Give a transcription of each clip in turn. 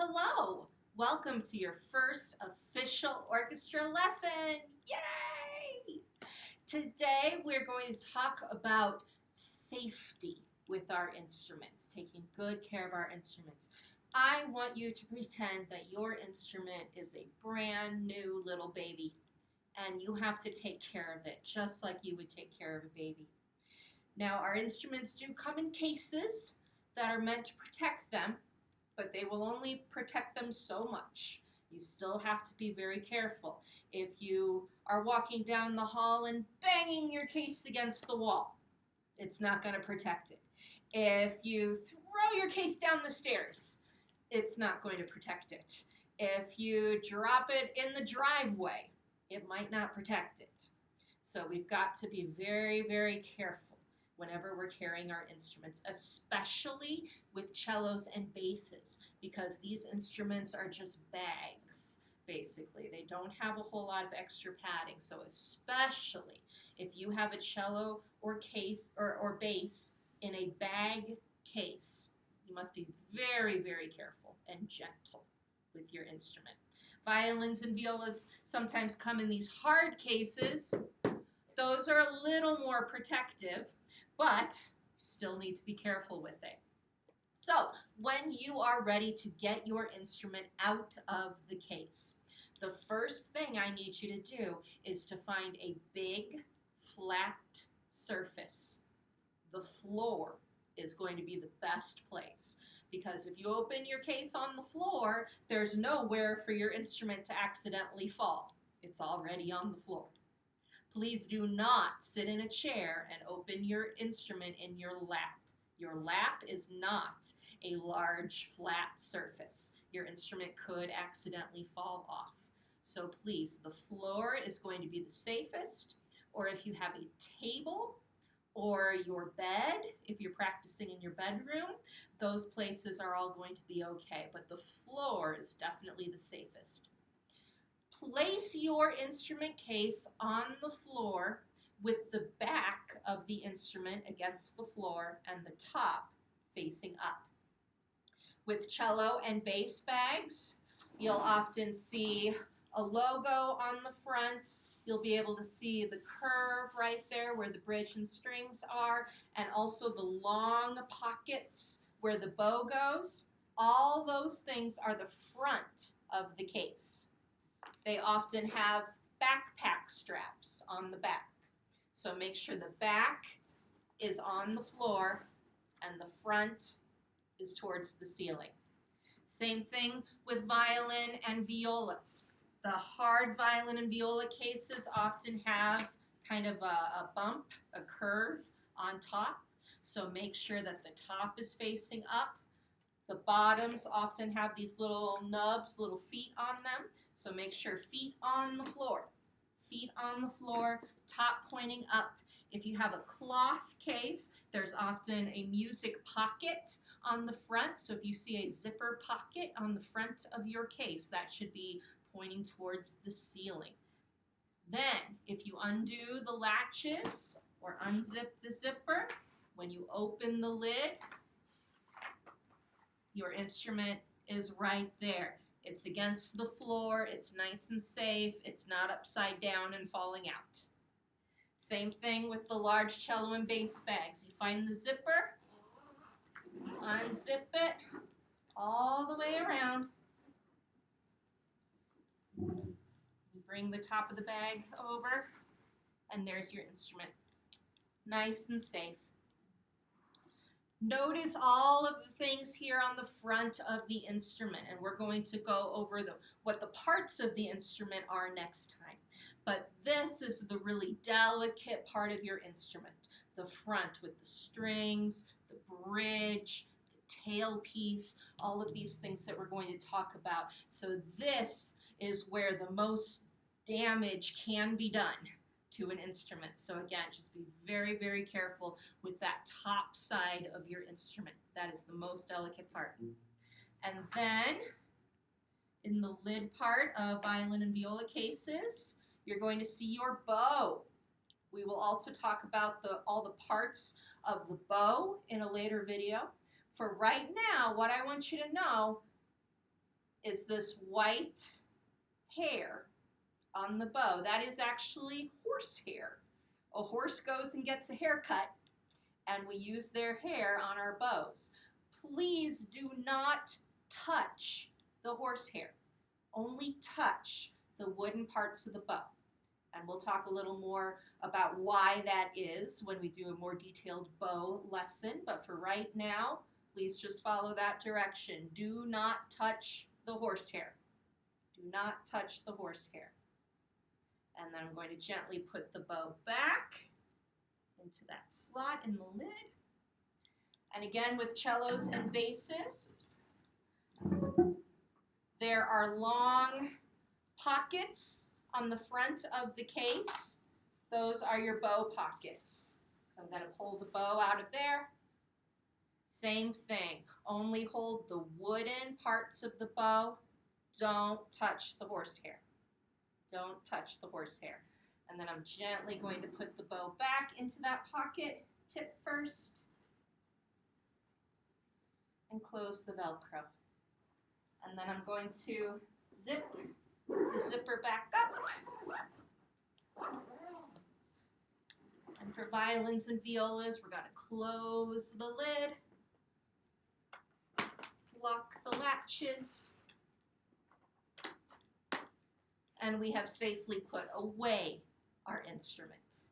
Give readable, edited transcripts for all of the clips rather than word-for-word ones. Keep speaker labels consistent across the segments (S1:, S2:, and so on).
S1: Hello! Welcome to your first official orchestra lesson! Yay! Today we're going to talk about safety with our instruments, taking good care of our instruments. I want you to pretend that your instrument is a brand new little baby and you have to take care of it just like you would take care of a baby. Now, our instruments do come in cases that are meant to protect them, but they will only protect them so much. You still have to be very careful. If you are walking down the hall and banging your case against the wall, it's not going to protect it. If you throw your case down the stairs, it's not going to protect it. If you drop it in the driveway, it might not protect it. So we've got to be very, very careful whenever we're carrying our instruments, especially with cellos and basses, because these instruments are just bags, basically. They don't have a whole lot of extra padding, so especially if you have a cello or case or bass in a bag case, you must be very, very careful and gentle with your instrument. Violins and violas sometimes come in these hard cases. Those are a little more protective, but still need to be careful with it. So, when you are ready to get your instrument out of the case, the first thing I need you to do is to find a big, flat surface. The floor is going to be the best place, because if you open your case on the floor, there's nowhere for your instrument to accidentally fall. It's already on the floor. Please do not sit in a chair and open your instrument in your lap. Your lap is not a large, flat surface. Your instrument could accidentally fall off. So please, the floor is going to be the safest, or if you have a table or your bed, if you're practicing in your bedroom, those places are all going to be okay, but the floor is definitely the safest. Place your instrument case on the floor with the back of the instrument against the floor and the top facing up. With cello and bass bags, you'll often see a logo on the front. You'll be able to see the curve right there where the bridge and strings are, and also the long pockets where the bow goes. All those things are the front of the case. They often have backpack straps on the back. So make sure the back is on the floor and the front is towards the ceiling. Same thing with violin and violas. The hard violin and viola cases often have kind of a bump, a curve on top. So make sure that the top is facing up. The bottoms often have these little nubs, little feet on them. So make sure feet on the floor. Feet on the floor, top pointing up. If you have a cloth case, there's often a music pocket on the front. So if you see a zipper pocket on the front of your case, that should be pointing towards the ceiling. Then, if you undo the latches or unzip the zipper, when you open the lid, your instrument is right there. It's against the floor, it's nice and safe, it's not upside down and falling out. Same thing with the large cello and bass bags. You find the zipper, unzip it all the way around. You bring the top of the bag over, and there's your instrument. Nice and safe. Notice all of the things here on the front of the instrument, and we're going to go over what the parts of the instrument are next time. But this is the really delicate part of your instrument, the front with the strings, the bridge, the tailpiece, all of these things that we're going to talk about. So this is where the most damage can be done to an instrument. So again, just be very, very careful with that top side of your instrument. That is the most delicate part. And then in the lid part of violin and viola cases, you're going to see your bow. We will also talk about all the parts of the bow in a later video. For right now, what I want you to know is this white hair on the bow. That is actually horsehair. A horse goes and gets a haircut, and we use their hair on our bows. Please do not touch the horsehair. Only touch the wooden parts of the bow. And we'll talk a little more about why that is when we do a more detailed bow lesson. But for right now, please just follow that direction. Do not touch the horsehair. Do not touch the horsehair. And then I'm going to gently put the bow back into that slot in the lid. And again, with cellos and basses, there are long pockets on the front of the case. Those are your bow pockets. So I'm going to pull the bow out of there. Same thing. Only hold the wooden parts of the bow. Don't touch the horsehair. Don't touch the horsehair. And then I'm gently going to put the bow back into that pocket tip first and close the Velcro. And then I'm going to zip the zipper back up. And for violins and violas, we're going to close the lid, lock the latches, and we have safely put away our instruments.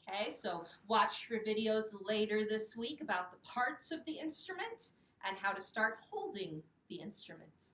S1: Okay, so watch for videos later this week about the parts of the instrument and how to start holding the instrument.